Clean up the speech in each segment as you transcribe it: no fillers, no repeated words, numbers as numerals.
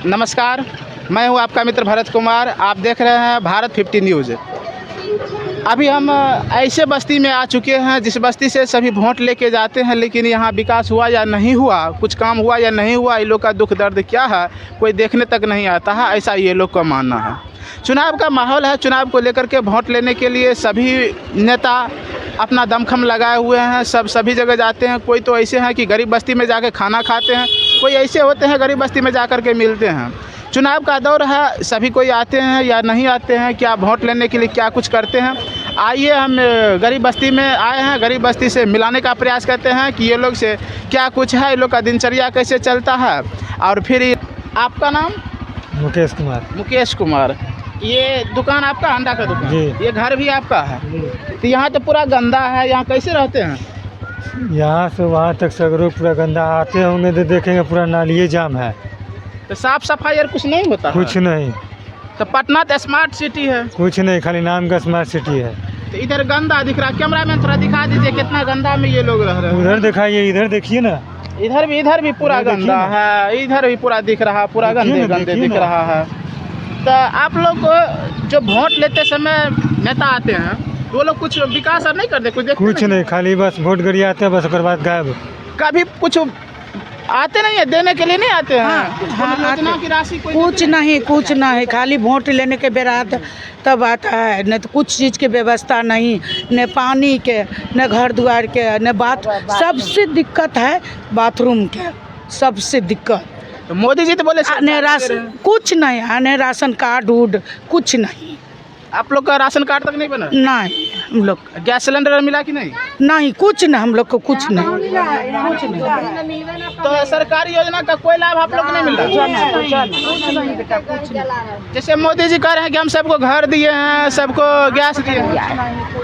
नमस्कार, मैं हूं आपका मित्र भरत कुमार। आप देख रहे हैं भारत 50 न्यूज़। अभी हम ऐसे बस्ती में आ चुके हैं जिस बस्ती से सभी वोट लेके जाते हैं, लेकिन यहाँ विकास हुआ या नहीं हुआ, कुछ काम हुआ या नहीं हुआ, ये लोग का दुख दर्द क्या है कोई देखने तक नहीं आता है, ऐसा ये लोग का मानना है। चुनाव का माहौल है, चुनाव को लेकर के वोट लेने के लिए सभी नेता अपना दमखम लगाए हुए हैं, सभी जगह जाते हैं। कोई तो ऐसे हैं कि गरीब बस्ती में जाके खाना खाते हैं, कोई ऐसे होते हैं गरीब बस्ती में जा कर के मिलते हैं। चुनाव का दौर है, सभी कोई आते हैं या नहीं आते हैं, क्या वोट लेने के लिए क्या कुछ करते हैं। आइए हम गरीब बस्ती में आए हैं, गरीब बस्ती से मिलाने का प्रयास करते हैं कि ये लोग से क्या कुछ है, ये लोग का दिनचर्या कैसे चलता है। और फिर आपका नाम? मुकेश कुमार। मुकेश कुमार। ये दुकान आपका अंडा का दुकान? जी। ये घर भी आपका है? तो यहाँ तो पूरा गंदा है, यहाँ कैसे रहते हैं? यहाँ से वहाँ तक सगरों पूरा गंदा, आते होंगे तो देखेंगे पूरा नालिए जाम है। तो साफ सफाई और कुछ नहीं होता? कुछ नहीं। तो पटना तो स्मार्ट सिटी है। कुछ नहीं, खाली नाम का स्मार्ट सिटी है। तो इधर गंदा दिख रहा है, कैमरा मैन थोड़ा दिखा दीजिए कितना गंदा में ये लोग रह रहे हैं। उधर दिखाइए, इधर देखिए ना। इधर भी पूरा गंदा है, इधर भी पूरा दिख रहा है, पूरा गंदे दिख रहा है। तो आप लोग जो वोट लेते समय नेता आते हैं वो लोग कुछ विकास और नहीं करते? कुछ नहीं, खाली बस वोट गिरी आते हैं, बस उसके बाद गायब। कभी कुछ आते नहीं है, देने के लिए नहीं आते हैं? हाँ, योजना की राशि कुछ नहीं, खाली वोट लेने के बेरा तब आता है। न तो कुछ चीज़ की व्यवस्था नहीं, न पानी के, न घर द्वार के, न बात। सबसे दिक्कत है बाथरूम के, सबसे दिक्कत। तो मोदी जी तो बोले राशन कुछ नहीं है, न राशन कार्ड उड कुछ नहीं। आप लोग का राशन कार्ड तक नहीं बना? नहीं, हम लोग गैस सिलेंडर मिला कि नहीं? नहीं, कुछ नहीं, हम लोग को कुछ नहीं। तो सरकारी योजना का कोई लाभ आप लोग को नहीं मिल रहा? जैसे मोदी जी कह रहे हैं कि हम सबको घर दिए हैं, सबको गैस दिए हैं,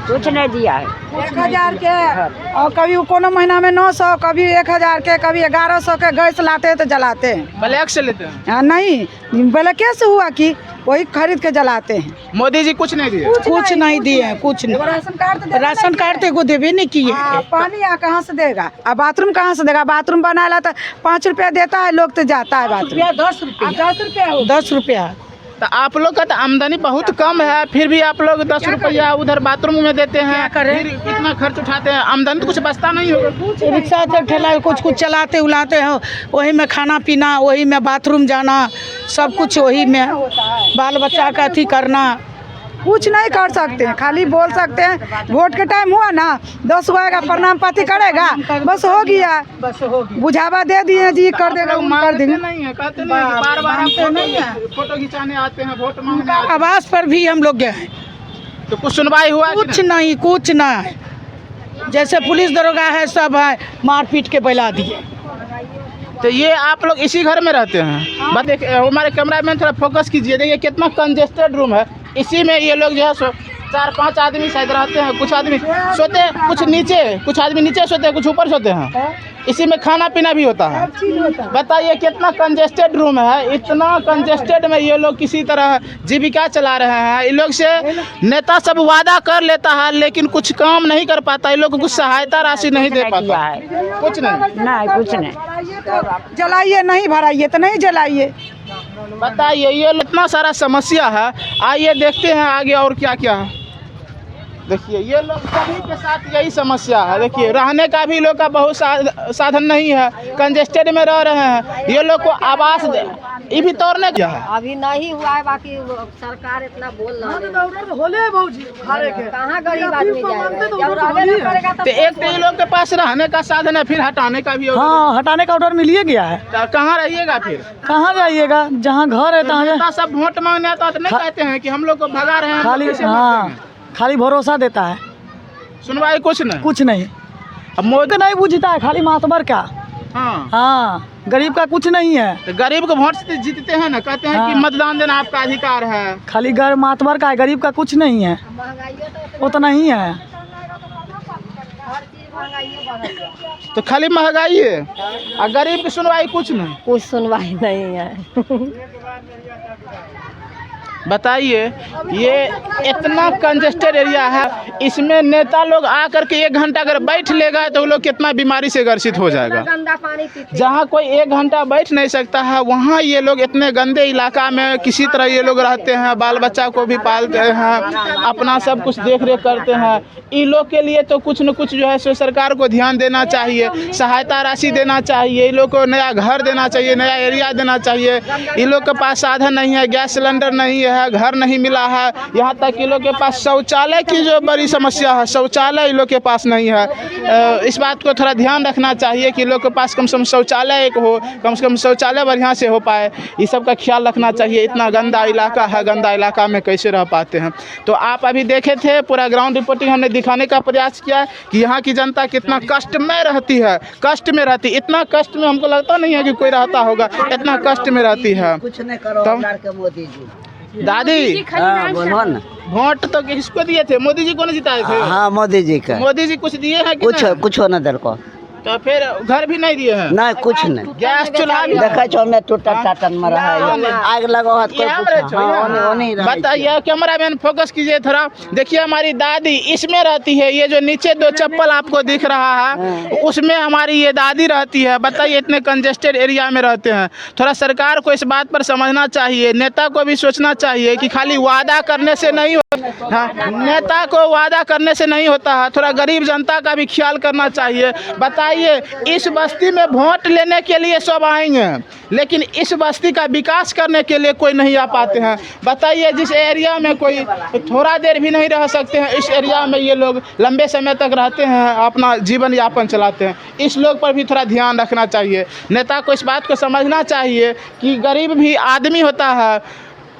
कुछ नहीं दिया है। 1000 के और कभी कोनो महीना में 900, कभी 1000 के, कभी 1100 के गैस लाते हैं तो जलाते हैं। ब्लैक से लेते हैं? नहीं, ब्लैक कैसे हुआ कि वही खरीद के जलाते हैं। मोदी जी कुछ नहीं दिए? कुछ नहीं दिए हैं, कुछ नहीं। राशन कार्ड तो देवे नहीं किए। पानी कहाँ से देगा, अब बाथरूम कहाँ से देगा? बाथरूम बनाया तो 5 रुपया देता है, लोग तो जाता है बाथरूम। 10 रुपया। तो आप लोग का तो आमदनी बहुत कम है, फिर भी आप लोग 10 रुपया उधर बाथरूम में देते हैं, फिर इतना खर्च उठाते हैं, आमदनी तो कुछ बचता नहीं होगा? रिक्शा से ठेला कुछ चलाते उलाते हो, वही में खाना पीना, वही में बाथरूम जाना, सब कुछ वही में, बाल बच्चा का अथी करना। कुछ नहीं कर सकते हैं, खाली बोल सकते हैं। वोट के टाइम हुआ ना, 10 आएगा, प्रणाम पाती करेगा, बस हो गया, बुझावा दे दिए जी, कर देगा, कर देंगे। नहीं है, कहते नहीं है, बार-बार हमको नहीं है, फोटो खिंचाने आते हैं, वोट मांगने आते हैं। आवास पर भी हम लोग गए हैं, तो कुछ सुनवाई हुआ? कुछ नहीं। जैसे पुलिस दरोगा है, सब है, मारपीट के बैला दिए। तो ये आप लोग इसी घर में रहते हैं? बात हमारे कैमरा मैन थोड़ा फोकस कीजिए, देखिए कितना कंजेस्टेड रूम है। इसी में ये लोग जो है 4-5 आदमी शायद रहते हैं, कुछ आदमी सोते हैं, कुछ आदमी नीचे सोते हैं, कुछ ऊपर सोते हैं। इसी में खाना पीना भी होता है। बताइए कितना कंजेस्टेड रूम है, इतना कंजेस्टेड में ये लोग किसी तरह जीविका चला रहे हैं। इन लोग से नेता सब वादा कर लेता है लेकिन कुछ काम नहीं कर पाता, इन लोग को कुछ सहायता राशि नहीं दे पाता है, कुछ नहीं। कुछ नहीं। जलाइए नहीं, भराइए तो नहीं जलाइए। बताइए ये इतना सारा समस्या है। आइए देखते हैं आगे और क्या क्या है। देखिए ये लोग सभी के साथ यही समस्या है। देखिए रहने का भी लोग का बहुत साधन नहीं है, कंजेस्टेड में रह रहे हैं। ये लोग को आवास ये भी तोड़ने क्या है? अभी नहीं हुआ है, बाकी सरकार इतना बोल रहा है। कहाँ गरीब आदमी जाएगा? तो एक तो ये लोग के पास रहने का साधन है, फिर हटाने का भी। हाँ, हटाने का ऑर्डर मिलिए गया है। तो कहाँ रहिएगा फिर? कहाँ जाइएगा? जहाँ घर है तहाँ। सब वोट मांगने आता है तो नहीं कहते हैं कि हम लोग को भगा रहे हैं? खाली खाली भरोसा देता है, सुनवाई कुछ नहीं। अब मोदी नहीं बुझता है, खाली मातबर का। हाँ, गरीब का कुछ नहीं है। तो गरीब को वोट से जीतते हैं ना, कहते हैं कि मतदान देना आपका अधिकार है। खाली मातबर का है, गरीब का कुछ नहीं है, वो तो नहीं है। तो खाली महंगाई है और गरीब की सुनवाई कुछ नहीं। कुछ सुनवाई नहीं है। बताइए, ये इतना कंजेस्टेड एरिया है, इसमें नेता लोग आकर के 1 घंटा अगर बैठ लेगा तो वो लोग कितना बीमारी से ग्रसित हो जाएगा। गंदा पानी पीते जहाँ कोई 1 घंटा बैठ नहीं सकता है, वहाँ ये लोग इतने गंदे इलाका में किसी तरह ये लोग रहते हैं, बाल बच्चा को भी पालते हैं, अपना सब कुछ देख रेख करते हैं। इन लोग के लिए तो कुछ न कुछ जो है सो सरकार को ध्यान देना चाहिए, सहायता राशि देना चाहिए, इन लोग को नया घर देना चाहिए, नया एरिया देना चाहिए। इन लोग के पास साधन नहीं है, गैस सिलेंडर नहीं है, घर नहीं मिला है, यहाँ तक कि लोग के पास शौचालय की जो बड़ी समस्या है, शौचालय इन लोग के पास नहीं है। इस बात को थोड़ा ध्यान रखना चाहिए कि लोग के पास कम से कम शौचालय एक हो, कम से कम शौचालय बढ़िया से हो पाए, ये सब का ख्याल रखना चाहिए। इतना गंदा इलाका है, गंदा इलाका में कैसे रह पाते हैं। तो आप अभी देखे थे, पूरा ग्राउंड रिपोर्टिंग हमने दिखाने का प्रयास किया कि यहाँ की जनता कितना कष्ट में रहती है, कष्ट में रहती। इतना कष्ट में हमको लगता नहीं है कि कोई रहता होगा, इतना कष्ट में रहती है। कुछ नहीं करो तो मोदी जी। दादी, हाँ बोलो ना। वोट तो किसको दिए थे? मोदी जी को नहीं जिताए थे? हाँ मोदी जी का। मोदी जी कुछ दिए हैं कि कुछ नहीं? कुछ होना दर को तो फिर घर भी नहीं दिए हैं? नहीं कुछ नहीं। गैस चूल्हा भी देखा छो में टूटा टाटन मरा है, आग लगो हाथ कोई बताइए। कैमरामैन फोकस कीजिए थोड़ा। देखिए हमारी दादी इसमें रहती है, ये जो नीचे 2 चप्पल आपको दिख रहा है उसमें हमारी ये दादी रहती है। बताइए, इतने कंजेस्टेड एरिया में रहते हैं। थोड़ा सरकार को इस बात पर समझना चाहिए, नेता को भी सोचना चाहिए कि खाली वादा करने से नहीं हाँ, नेता को वादा करने से नहीं होता है, थोड़ा गरीब जनता का भी ख्याल करना चाहिए। बताइए, इस बस्ती में वोट लेने के लिए सब आएंगे, लेकिन इस बस्ती का विकास करने के लिए कोई नहीं आ पाते हैं। बताइए, जिस एरिया में कोई थोड़ा देर भी नहीं रह सकते हैं, इस एरिया में ये लोग लंबे समय तक रहते हैं, अपना जीवन यापन चलाते हैं। इस लोग पर भी थोड़ा ध्यान रखना चाहिए। नेता को इस बात को समझना चाहिए कि गरीब भी आदमी होता है,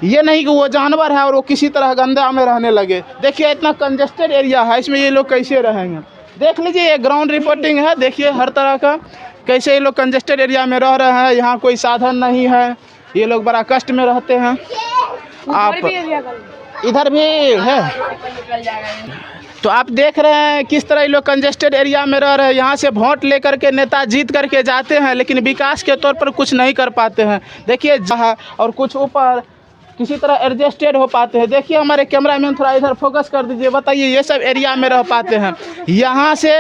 ये नहीं कि वो जानवर है और वो किसी तरह गंदा में रहने लगे। देखिए, इतना कंजेस्टेड एरिया है, इसमें ये लोग कैसे रहेंगे। देख लीजिए, ये ग्राउंड रिपोर्टिंग है, देखिए हर तरह का कैसे ये लोग कंजेस्टेड एरिया में रह रहे हैं। यहाँ कोई साधन नहीं है, ये लोग बड़ा कष्ट में रहते हैं। आप इधर भी है, तो आप देख रहे हैं किस तरह ये लोग कंजेस्टेड एरिया में रह रहे हैं। यहाँ से वोट लेकर के नेता जीत करके जाते हैं, लेकिन विकास के तौर पर कुछ नहीं कर पाते हैं। देखिए जहाँ और कुछ ऊपर किसी तरह एडजस्टेड हो पाते हैं। देखिए हमारे कैमरामैन थोड़ा इधर फोकस कर दीजिए। बताइए, ये सब एरिया में रह पाते हैं। यहाँ से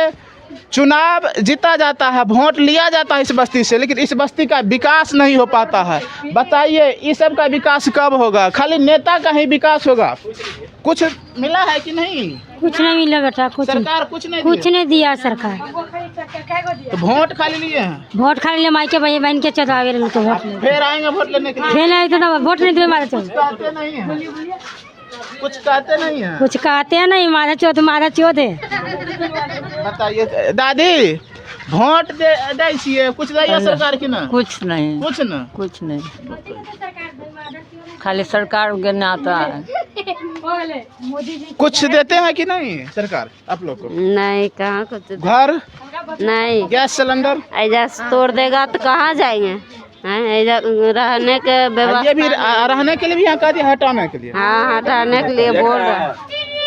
चुनाव जीता जाता है, वोट लिया जाता है इस बस्ती से, लेकिन इस बस्ती का विकास नहीं हो पाता है। बताइए, इस सब का विकास कब होगा? खाली नेता का ही विकास होगा। कुछ मिला है कि नहीं? कुछ नहीं मिला बेटा, सरकार कुछ नहीं दिया सरकार। तो वोट खाली लिए हैं, वोट खाली ले माई के भाई बहन के चढ़ावे तो वोट ले फिर आएंगे वोट लेने के लिए। फिर नहीं तो वोट नहीं दे मारे चो कहते नहीं है, कुछ कहते नहीं है, कुछ कहते हैं नहीं, मारे चो तो मारे चो दे। बताइए दादी, वोट दे छिए, कुछ दैया सरकार की ना? कुछ नहीं, कुछ नहीं, खाली सरकार गिरना आता है। कुछ देते हैं कि नहीं सरकार आप लोग को? नहीं, कहाँ कुछ घर नहीं, गैस सिलेंडर ऐजा तोड़ देगा तो कहाँ जाएंगे? ऐजा रहने के ये व्यवस्था, भी रहने के लिए भी यहाँ कह दिया, हटाने के लिए। हाँ हटाने के लिए बोल रहे हैं।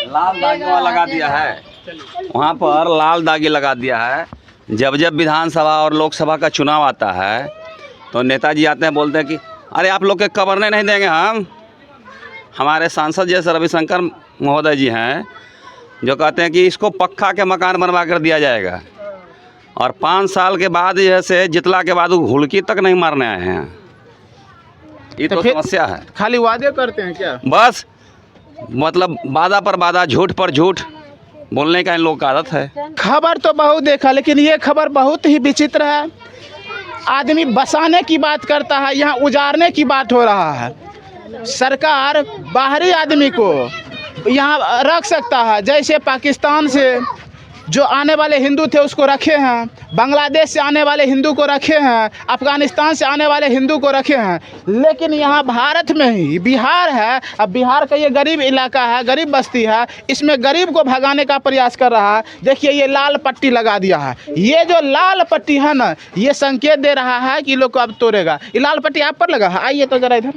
लाल दागी वहाँ लगा दिया है, वहाँ पर लाल दागी लगा दिया है। जब जब विधानसभा और लोकसभा का चुनाव आता है तो नेताजी आते हैं, बोलते हैं कि अरे आप लोग के कब्रें नहीं देंगे हम। हमारे सांसद जैसे रविशंकर महोदय जी हैं जो कहते हैं कि इसको पक्का के मकान बनवा कर दिया जाएगा, और 5 साल के बाद जैसे जितला के बाद वो घुड़की तक नहीं मारने आए हैं। ये तो समस्या है। खाली वादे करते हैं क्या? बस मतलब वादा पर वादा, झूठ पर झूठ बोलने का इन लोगों का आदत है। खबर तो बहुत देखा, लेकिन ये खबर बहुत ही विचित्र है। आदमी बसाने की बात करता है, यहाँ उजाड़ने की बात हो रहा है। सरकार बाहरी आदमी को यहाँ रख सकता है, जैसे पाकिस्तान से जो आने वाले हिंदू थे उसको रखे हैं, बांग्लादेश से आने वाले हिंदू को रखे हैं, अफ़गानिस्तान से आने वाले हिंदू को रखे हैं। लेकिन यहाँ भारत में ही बिहार है, अब बिहार का ये गरीब इलाका है, गरीब बस्ती है, इसमें गरीब को भगाने का प्रयास कर रहा है। देखिए ये लाल पट्टी लगा दिया है, ये जो लाल पट्टी है ना, ये संकेत दे रहा है कि लोग को अब तोड़ेगा। ये लाल पट्टी आप पर लगा है, आइए तो ज़रा इधर।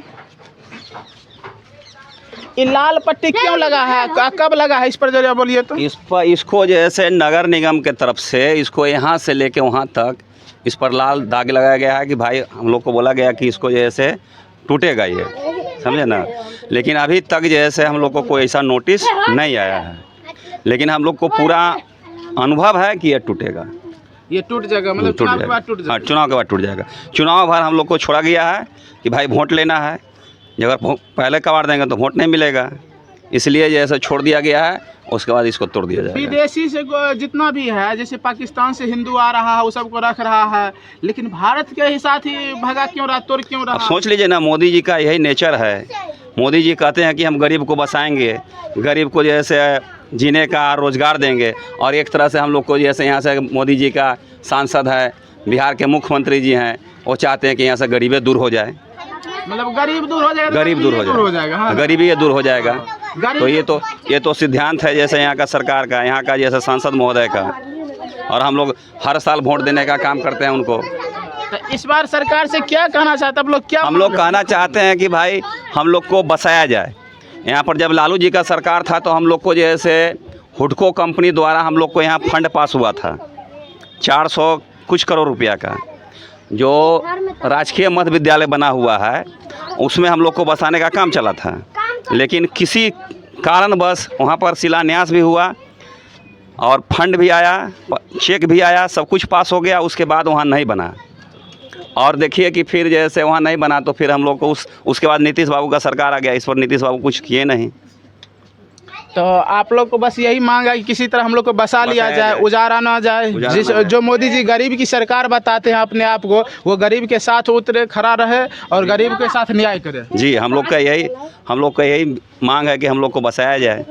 ये लाल पट्टी क्यों लगा है, कब लगा है, इस पर जरा बोलिए तो। इस पर इसको जैसे नगर निगम के तरफ से इसको यहाँ से लेके वहाँ तक इस पर लाल दाग लगाया गया है कि भाई हम लोग को बोला गया कि इसको जैसे टूटेगा ये, समझे ना। लेकिन अभी तक जैसे हम लोग को कोई ऐसा नोटिस नहीं आया है, लेकिन हम लोग को पूरा अनुभव है कि ये टूटेगा, ये टूट जाएगा, मतलब टूट चुनाव के बाद जाएगा। टूट हाँ, जाएगा। चुनाव के बाद टूट जाएगा। चुनाव भर हम लोग को छोड़ा गया है कि भाई वोट लेना है, अगर पहले कबाड़ देंगे तो वोट नहीं मिलेगा, इसलिए जैसे छोड़ दिया गया है, उसके बाद इसको तोड़ दिया जाएगा। विदेशी से जितना भी है, जैसे पाकिस्तान से हिंदू आ रहा है वो सबको रख रहा है, लेकिन भारत के ही साथ ही भगा क्यों रहा, तोड़ क्यों अब रहा? सोच लीजिए ना, मोदी जी का यही नेचर है। मोदी जी कहते हैं कि हम गरीब को बसाएंगे, गरीब को जैसे जीने का रोज़गार देंगे, और एक तरह से हम लोग को जैसे यहाँ से मोदी जी का सांसद है, बिहार के मुख्यमंत्री जी हैं, वो चाहते हैं कि यहाँ से गरीबी दूर हो जाए, मतलब गरीब दूर हो जाएगा, गरीब दूर हो जाएगा, हाँ। गरीबी दूर हो जाएगा। गरीब- तो ये तो सिद्धांत है जैसे यहाँ का सरकार का, यहाँ का जैसे सांसद महोदय का, और हम लोग हर साल वोट देने का काम करते हैं उनको। तो इस बार सरकार से क्या कहना चाहते हैं आप लोग? क्या हम लोग कहना चाहते हैं कि भाई हम लोग को बसाया जाए। यहाँ पर जब लालू जी का सरकार था तो हम लोग को जैसे हुडको कंपनी द्वारा हम लोग को यहाँ फंड पास हुआ था 400 कुछ करोड़ रुपया का, जो राजकीय मध्य विद्यालय बना हुआ है, उसमें हम लोग को बसाने का काम चला था। लेकिन किसी कारणवश वहाँ पर शिलान्यास भी हुआ और फंड भी आया, चेक भी आया, सब कुछ पास हो गया, उसके बाद वहाँ नहीं बना। और देखिए कि फिर जैसे वहाँ नहीं बना तो फिर हम लोग को उसके बाद नीतीश बाबू का सरकार आ गया, इस पर नीतीश बाबू कुछ किए नहीं। तो आप लोग को बस यही मांग है कि किसी तरह हम लोग को बसा लिया जाए, उजाड़ा ना जाए। जो मोदी जी गरीब की सरकार बताते हैं अपने आप को, वो गरीब के साथ उतरे, खड़ा रहे और गरीब के साथ न्याय करे। जी, हम लोग का यही मांग है कि हम लोग को बसाया जाए।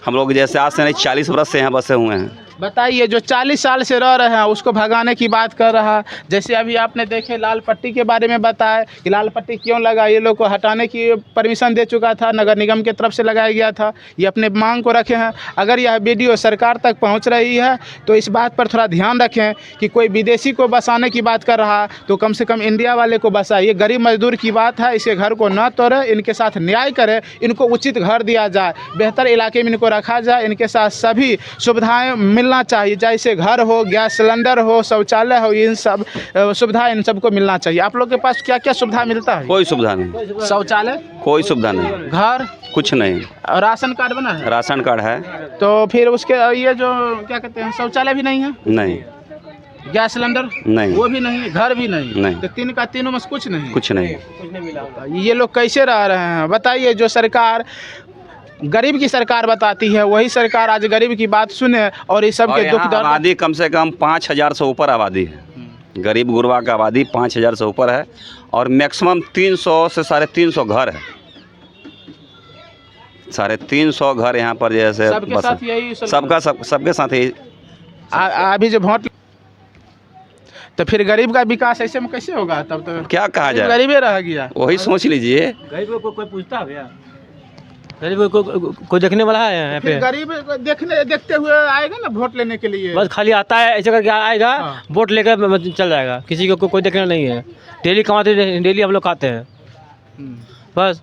हम लोग जैसे आज से नहीं 40 वर्ष से यहाँ बसे हुए हैं। बताइए, जो 40 साल से रह रहे हैं उसको भगाने की बात कर रहा है। जैसे अभी आपने देखे लाल पट्टी के बारे में बताया कि लाल पट्टी क्यों लगा, ये लोग को हटाने की परमिशन दे चुका था, नगर निगम की तरफ से लगाया गया था। ये अपने मांग को रखे हैं। अगर यह वीडियो सरकार तक पहुंच रही है तो इस बात पर थोड़ा ध्यान रखें कि कोई विदेशी को बसाने की बात कर रहा तो कम से कम इंडिया वाले को बसाए। ये गरीब मजदूर की बात है, इसके घर को न तोड़े, इनके साथ न्याय करे, इनको उचित घर दिया जाए, बेहतर इलाके में इनको रखा जाए, इनके साथ सभी सुविधाएँ मिलना चाहिए, जैसे घर हो, गैस सिलेंडर हो, शौचालय हो, इन सब सुविधा इन सबको मिलना चाहिए। आप लोग के पास क्या क्या सुविधा मिलता है? कोई सुविधा नहीं, शौचालय, कोई सुविधा नहीं, घर, कुछ नहीं। और राशन कार्ड बना है? राशन कार्ड है, तो फिर उसके ये जो क्या कहते हैं, शौचालय भी नहीं है, नहीं, गैस सिलेंडर नहीं, वो भी नहीं, घर भी नहीं, नहीं। तो तीन का तीनों में से कुछ नहीं। कुछ नहीं। ये लोग कैसे रह रहे हैं बताइए? जो सरकार गरीब की सरकार बताती है, वही सरकार आज गरीब की बात सुने और इस सब और के दुख यहाँ दर्द। आबादी कम से कम 5000 से ऊपर आबादी है। गरीब गुरबा का आबादी 5000 से ऊपर है, और मैक्सिमम 300 से 350 घर है। 350 घर यहाँ पर जैसे सबके साथ यही सबके साथ यही। अभी जो वोट, तो फिर गरीब का विकास ऐसे में कैसे होगा? तब तो क्या कहा जाए, गरीबे रह गया। वही सोच लीजिए। गरीब को कोई पूछता है भैया? गरीब को कोई देखने वाला है यहाँ फिर पे? गरीब को देखते हुए आएगा ना वोट लेने के लिए। बस खाली आता है, ऐसे करके आएगा, हाँ। वोट लेकर चल जाएगा, किसी को कोई देखना नहीं है। डेली कमाते, डेली हम लोग खाते हैं, बस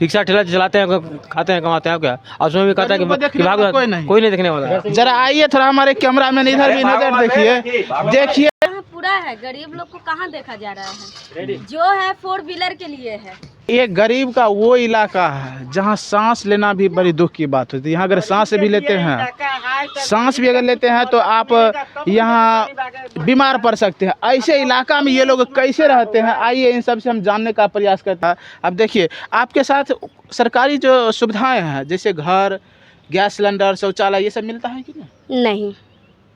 रिक्शा ठेला चलाते हैं, खाते हैं, कमाते हैं, क्या? और उसमें भी कहता है कि भाग, कोई नहीं देखने वाला। जरा आइए थोड़ा हमारे कैमरा मैन इधर भी नजर देखिए। पूरा है, गरीब लोग को कहाँ देखा जा रहा है? जो है 4 व्हीलर के लिए है। ये गरीब का वो इलाका है जहाँ सांस लेना भी बड़ी दुख की बात होती है। यहाँ अगर सांस भी लेते हैं, सांस भी अगर लेते हैं तो आप यहाँ बीमार पड़ सकते हैं। ऐसे इलाका में ये लोग कैसे रहते हैं, आइए इन सब से हम जानने का प्रयास करते हैं। अब देखिए, आपके साथ सरकारी जो सुविधाएं हैं जैसे घर, गैस सिलेंडर, शौचालय, ये सब मिलता है कि नहीं? नहीं।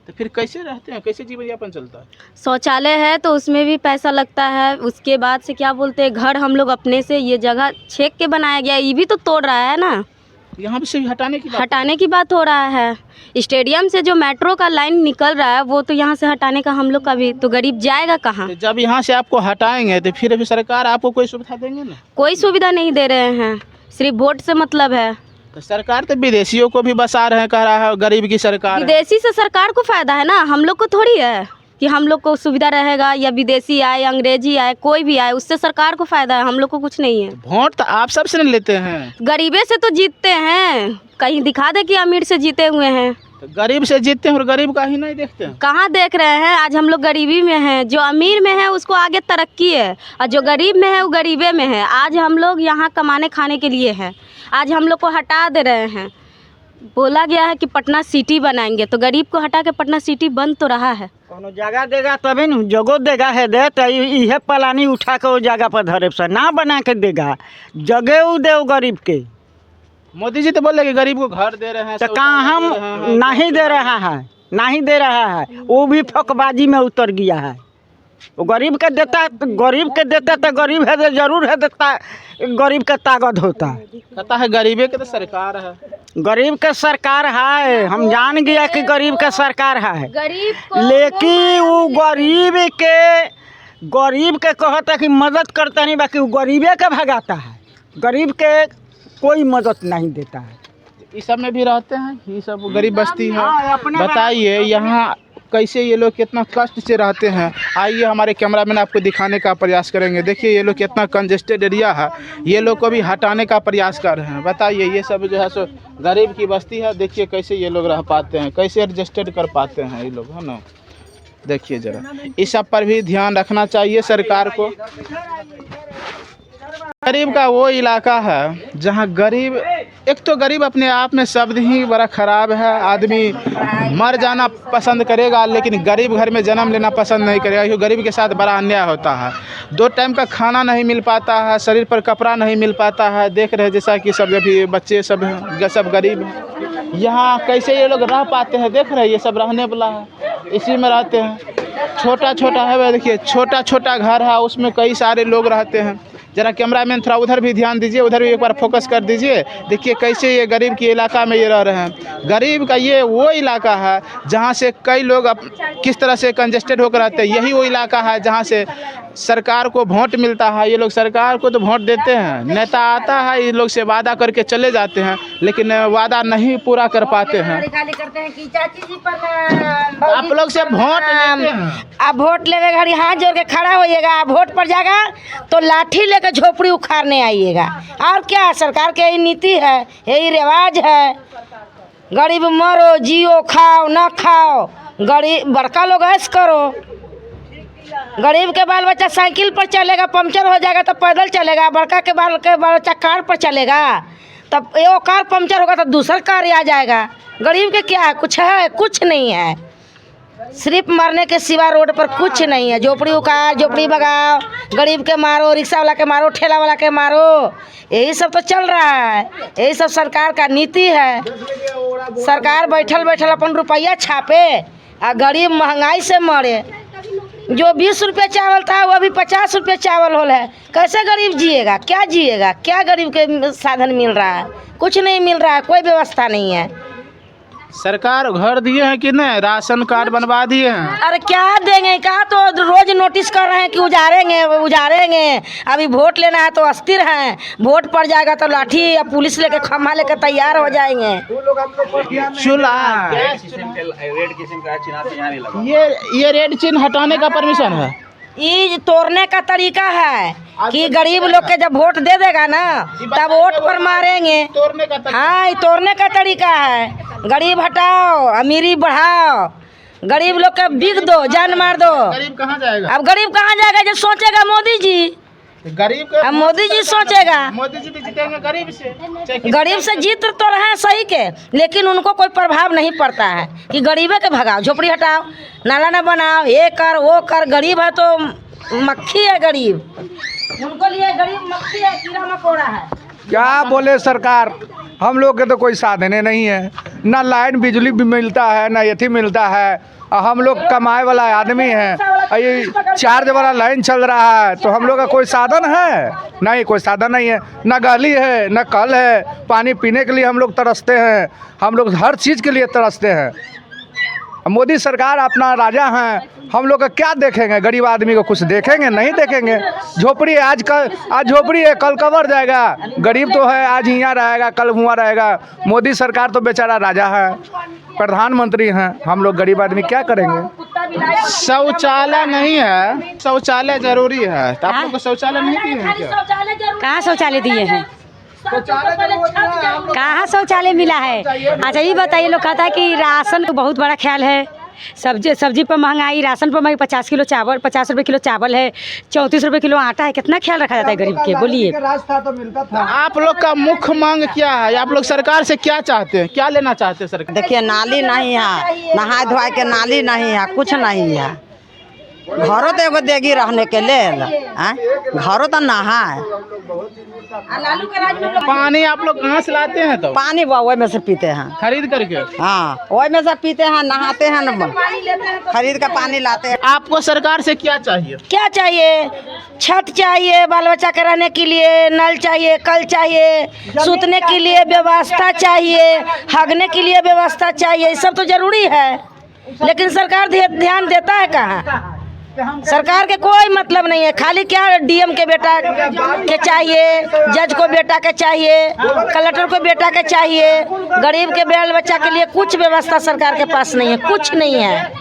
तो फिर कैसे रहते हैं, कैसे जीवन यापन चलता है? शौचालय है तो उसमें भी पैसा लगता है। उसके बाद से क्या बोलते हैं, घर हम लोग अपने से ये जगह छेक के बनाया गया, ये भी तो तोड़ रहा है ना। यहाँ से भी हटाने की बात हो रहा है। स्टेडियम से जो मेट्रो का लाइन निकल रहा है वो तो यहाँ से हटाने का हम लोग का भी, तो गरीब जाएगा कहाँ? तो जब यहाँ से आपको हटाएंगे तो फिर सरकार आपको कोई सुविधा देंगे ना? कोई सुविधा नहीं दे रहे हैं, सिर्फ वोट से मतलब है। तो सरकार तो विदेशियों को भी बसा रहे हैं, कह रहा है गरीब की सरकार है। विदेशी से सरकार को फायदा है ना, हम लोग को थोड़ी है कि हम लोग को सुविधा रहेगा, या विदेशी आए, अंग्रेजी आए, कोई भी आए, उससे सरकार को फायदा है, हम लोग को कुछ नहीं है। वोट तो आप सबसे नहीं लेते हैं? गरीबे से तो जीतते हैं, कहीं दिखा दे कि अमीर से जीते हुए हैं। तो गरीब से जीतते हैं और गरीब का ही नहीं देखते हैं। कहाँ देख रहे हैं? आज हम लोग गरीबी में हैं, जो अमीर में है उसको आगे तरक्की है और जो गरीब में है वो गरीबे में है। आज हम लोग यहाँ कमाने खाने के लिए हैं, आज हम लोग को हटा दे रहे हैं। बोला गया है कि पटना सिटी बनाएंगे, तो गरीब को हटा के पटना सिटी बन तो रहा है। कोनो जगह देगा तभी न, जगह देगा है दे तो इहे पलानी उठा के वो जगह पर धरे से ना बना के देगा, जगह वो दे गरीब के। मोदी जी तो बोल रहे कि गरीब को घर दे रहे हैं, तो कहाँ हम नहीं दे रहा है, नहीं दे रहा है, वो भी फकबाजी में उतर गया है। वो गरीब के देता तो गरीब है तो जरूर है देता, गरीब का ताकत होता है। कहता है गरीबे के तो सरकार है, गरीब के सरकार है, हम जान गया कि गरीब का सरकार है, गरीब को लेकिन वो गरीब के कहता कि मदद करता नहीं, बाकी वो गरीबे के भगाता है, गरीब के कोई मदद नहीं देता है। इस सब में भी रहते हैं, ये सब गरीब बस्ती है। हाँ, अपने बताइए यहाँ कैसे ये लोग कितना कष्ट से रहते हैं। आइए हमारे कैमरामैन आपको दिखाने का प्रयास करेंगे। देखिए ये लोग कितना कंजेस्टेड एरिया है, ये लोग को भी हटाने का प्रयास कर रहे हैं। बताइए ये सब जो है सो गरीब की बस्ती है, देखिए कैसे ये लोग रह पाते हैं, कैसे एडजस्टेड कर पाते हैं ये लोग, है ना। देखिए ज़रा इस सब पर भी ध्यान रखना चाहिए सरकार को। गरीब का वो इलाका है जहाँ गरीब, एक तो गरीब अपने आप में शब्द ही बड़ा ख़राब है। आदमी मर जाना पसंद करेगा लेकिन गरीब घर में जन्म लेना पसंद नहीं करेगा, क्योंकि गरीब के साथ बड़ा अन्याय होता है। 2 टाइम का खाना नहीं मिल पाता है, शरीर पर कपड़ा नहीं मिल पाता है। देख रहे हैं जैसा कि सब अभी बच्चे सब गरीब हैं। यहाँ कैसे ये लोग रह पाते हैं, देख रहे हैं ये सब रहने वाला है, इसी में रहते हैं। छोटा छोटा है, देखिए छोटा छोटा घर है, उसमें कई सारे लोग रहते हैं। ज़रा कैमरामैन थोड़ा उधर भी ध्यान दीजिए, उधर भी एक बार फोकस कर दीजिए। देखिए कैसे ये गरीब के इलाका में ये रह रहे हैं। गरीब का ये वो इलाका है जहाँ से कई लोग किस तरह से कंजेस्टेड होकर रहते हैं। यही वो इलाका है जहाँ से सरकार को वोट मिलता है। ये लोग सरकार को तो वोट देते हैं, नेता आता है, ये लोग से वादा करके चले जाते हैं, लेकिन वादा नहीं पूरा कर पाते हैं। आप लोग से वोट लेते हैं, आप वोट लेवे घड़ी हाथ जोड़ के खड़ा होइएगा, वोट पर जाएगा तो लाठी लेकर झोपड़ी उखाड़ने आइएगा। और क्या, सरकार की यही नीति है, यही रिवाज है। गरीब मरो, जियो, खाओ ना खाओ, गरीब बड़का लोग ऐश करो। गरीब के बाल बच्चा साइकिल पर चलेगा, पंचर हो जाएगा तो पैदल चलेगा। बड़का के बाल बच्चा कार पर चलेगा, तब एगो कार पंचर होगा तो दूसरा कार आ जाएगा। गरीब के क्या है, कुछ है? कुछ नहीं है, सिर्फ मरने के सिवा रोड पर कुछ नहीं है। झोपड़ी उखाड़, झोपड़ी भगाओ, गरीब के मारो, रिक्शा वाला के मारो, ठेला वाला के मारो, यही सब तो चल रहा है। यही सब सरकार का नीति है। सरकार बैठल बैठल अपन रुपया छापे और गरीब महंगाई से मरे। जो 20 रुपये चावल था वो अभी 50 रुपये चावल हो है। कैसे गरीब जिएगा, क्या जिएगा? क्या गरीब के साधन मिल रहा है? कुछ नहीं मिल रहा है, कोई व्यवस्था नहीं है। सरकार घर दिए हैं कि नहीं, राशन कार्ड बनवा दिए हैं। अरे क्या देंगे, कहा तो रोज नोटिस कर रहे हैं कि उजारेंगे उजारेंगे। अभी वोट लेना है तो अस्थिर हैं, वोट पड़ जाएगा तो लाठी या पुलिस लेके खम्भा लेकर तैयार हो जाएंगे। चूल्हा ये रेड चिन्ह हटाने का परमिशन है, ये तोड़ने का तरीका है कि गरीब लोग के जब वोट दे देगा ना तब वोट पर मारेंगे। हाँ, ये तोड़ने का तरीका है। गरीब हटाओ, अमीरी बढ़ाओ, गरीब लोग के बिक दो, जान मार दो। गरीब कहाँ जाएगा? अब गरीब कहाँ जाएगा? जो सोचेगा मोदी जी, गरीब अब मोदी जी सोचेगा। मोदी जी भी जीतेंगे गरीब से। गरीब से जीत तो रहे सही के, लेकिन उनको कोई प्रभाव नहीं पड़ता है कि गरीबे के भगाओ, झोपड़ी हटाओ, नाला न बनाओ, ये कर वो कर। गरीब है तो मक्खी है, गरीब उनको लिए गरीब मक्खी है, कीड़ा मकोड़ा है। क्या बोले सरकार, हम लोग के तो कोई साधने नहीं है, ना लाइन बिजली भी मिलता है, ना यथी मिलता है। हम लोग कमाए वाला आदमी हैं, ये चार्ज वाला लाइन चल रहा है, तो हम लोग का कोई साधन है? नहीं, कोई साधन नहीं है। ना गली है, ना कल है, पानी पीने के लिए हम लोग तरसते हैं, हम लोग हर चीज़ के लिए तरसते हैं। मोदी सरकार अपना राजा हैं, हम लोग का क्या देखेंगे? गरीब आदमी को कुछ देखेंगे? नहीं देखेंगे। झोपड़ी आज झोपड़ी है, कल कबर जाएगा। गरीब तो है, आज यहाँ रहेगा, कल हुआ रहेगा। मोदी सरकार तो बेचारा राजा है, प्रधानमंत्री हैं, हम लोग गरीब आदमी क्या करेंगे? शौचालय नहीं है, शौचालय जरूरी है, तो आप लोग को शौचालय नहीं दिए हैं क्या? कहाँ शौचालय दिए हैं? कहाँ शौचालय मिला है? अच्छा ये बताइए, लोग कहता है कि राशन तो बहुत बड़ा ख्याल है, सब्जी पर महंगाई, राशन पर महंगाई, 50 किलो चावल, 50 रुपये किलो चावल है, 34 रुपये किलो आटा है, कितना ख्याल रखा जाता है गरीब के? बोलिए। आप लोग का मुख्य मांग क्या है? आप लोग सरकार से क्या चाहते हैं, क्या लेना चाहते हैं सरकार? देखिए नाली नहीं है, नहाए धोए के नाली नहीं है, कुछ नहीं है। घरों तो एगो देगी रहने के लिए, घरों तो नहा है। पानी आप लोग कहाँ से लाते हैं? तो पानी वही में से पीते हैं, खरीद करके। हाँ वही में से पीते हैं, नहाते हैं न, खरीद का पानी लाते हैं। आपको सरकार से क्या चाहिए? क्या चाहिए? छत चाहिए बाल बच्चा के रहने के लिए, नल चाहिए, कल चाहिए, सूतने के लिए व्यवस्था चाहिए, हगने के लिए व्यवस्था चाहिए, ये सब तो जरूरी है। लेकिन सरकार ध्यान देता है कहाँ? सरकार के कोई मतलब नहीं है। खाली क्या डीएम के बेटा के चाहिए, जज को बेटा के चाहिए, कलेक्टर को बेटा के चाहिए, गरीब के बाल बच्चा के लिए कुछ व्यवस्था सरकार के पास नहीं है, कुछ नहीं है।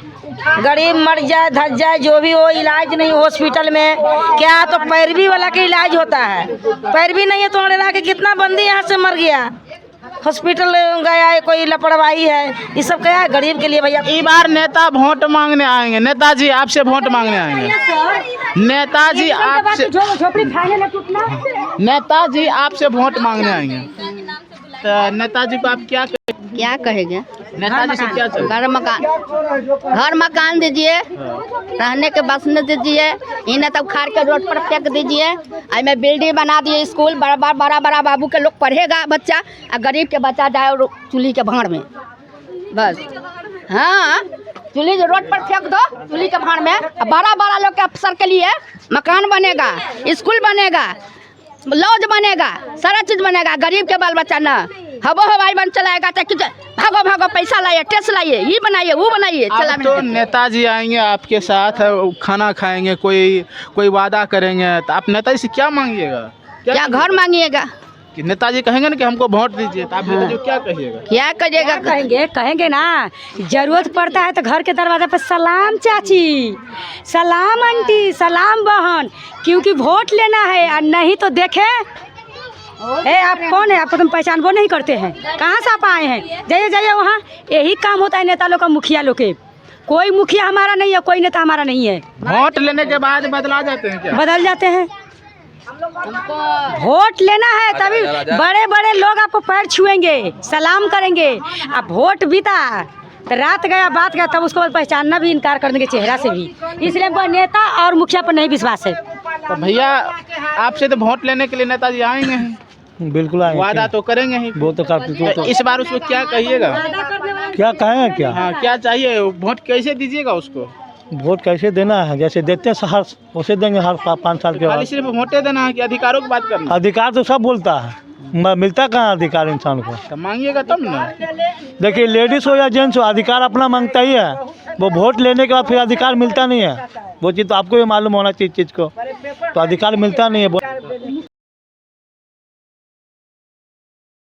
गरीब मर जाए धस जाए जो भी हो, इलाज नहीं हॉस्पिटल में। क्या तो पैरवी वाला के इलाज होता है, पैरवी नहीं है तो अड़ेला के कितना बंदी यहाँ से मर गया, हॉस्पिटल गया है, कोई लापरवाही है। ये सब क्या है गरीब के लिए भैया? इस बार नेता वोट मांगने आएंगे, नेताजी आपसे वोट मांगने आएंगे। नेताजी आपसे नेताजी आपसे वोट मांगने आएंगे, तो नेताजी को आप क्या कहेंगे? नेताजी से क्या चाहिए? घर मकान दीजिए, रहने के बसने दीजिए, इन्हें तब खार के रोड पर फेंक दीजिए। में बिल्डिंग बना दिए, स्कूल बड़ा बाबू के लोग पढ़ेगा बच्चा, और गरीब के बच्चा जाए चूल्ही के भाड़ में। बस हाँ, चूल्ही रोड पर फेंक दो, चूल्ही के भाड़ में। बड़ा लोग के अफसर के लिए मकान बनेगा, स्कूल बनेगा, लॉज बनेगा, सारा चीज बनेगा। गरीब के बाल बच्चा न हवाई बन चलाएगा तो भागो पैसा लाइए, टेस्ट लाइए, ये बनाइए वो बनाइए। तो नेताजी आएंगे आपके साथ, खाना खाएंगे, कोई वादा करेंगे, तो आप नेताजी से क्या मांगिएगा? क्या घर मांगिएगा? कि नेताजी कहेंगे ना कि हमको वोट दीजिए, तो आप नेताजी को क्या कहिएगा? क्या करिएगा? कहेंगे ना, जरूरत पड़ता है तो घर के दरवाजे पर सलाम चाची, सलाम आंटी, सलाम बहन, क्योंकि वोट लेना है। और नहीं तो देखे आप कौन है, आपको तुम पहचानबो नहीं करते हैं, कहाँ से आप आए हैं? जाइए वहाँ, यही काम होता है नेता लोग का, मुखिया लोग के। कोई मुखिया हमारा नहीं है, कोई नेता हमारा नहीं है। वोट लेने के बाद बदला जाते हैं क्या? बदल जाते हैं। वोट लेना है तभी बड़े लोग आपको पैर छुएंगे, सलाम करेंगे। अब वोट बीता तो रात गया बात गया, तब उसको पहचानना भी इनकार कर देंगे चेहरा से भी। इसलिए हमको नेता और मुखिया पर नहीं विश्वास है। तो भैया आपसे तो वोट लेने के लिए नेताजी आएंगे ही, बिल्कुल आएंगे, वादा तो करेंगे ही। वो तो तो इस बार उसको क्या कहिएगा? क्या कहें? क्या हाँ, क्या चाहिए? वोट कैसे दीजिएगा उसको? वोट कैसे देना है? जैसे देते हैं हर वैसे देंगे, हर 5 साल के खाली बाद। सिर्फ वोटे देना है कि अधिकारों की बात करना? अधिकार तो सब बोलता है, मिलता कहाँ अधिकार इंसान को? तो मांगिएगा तब ना। देखिए लेडीज हो या जेंट्स हो, अधिकार अपना मांगता ही है। वो वोट लेने के बाद फिर अधिकार मिलता नहीं है, वो चीज़ तो आपको भी मालूम होना चाहिए चीज़ को, तो अधिकार मिलता नहीं है।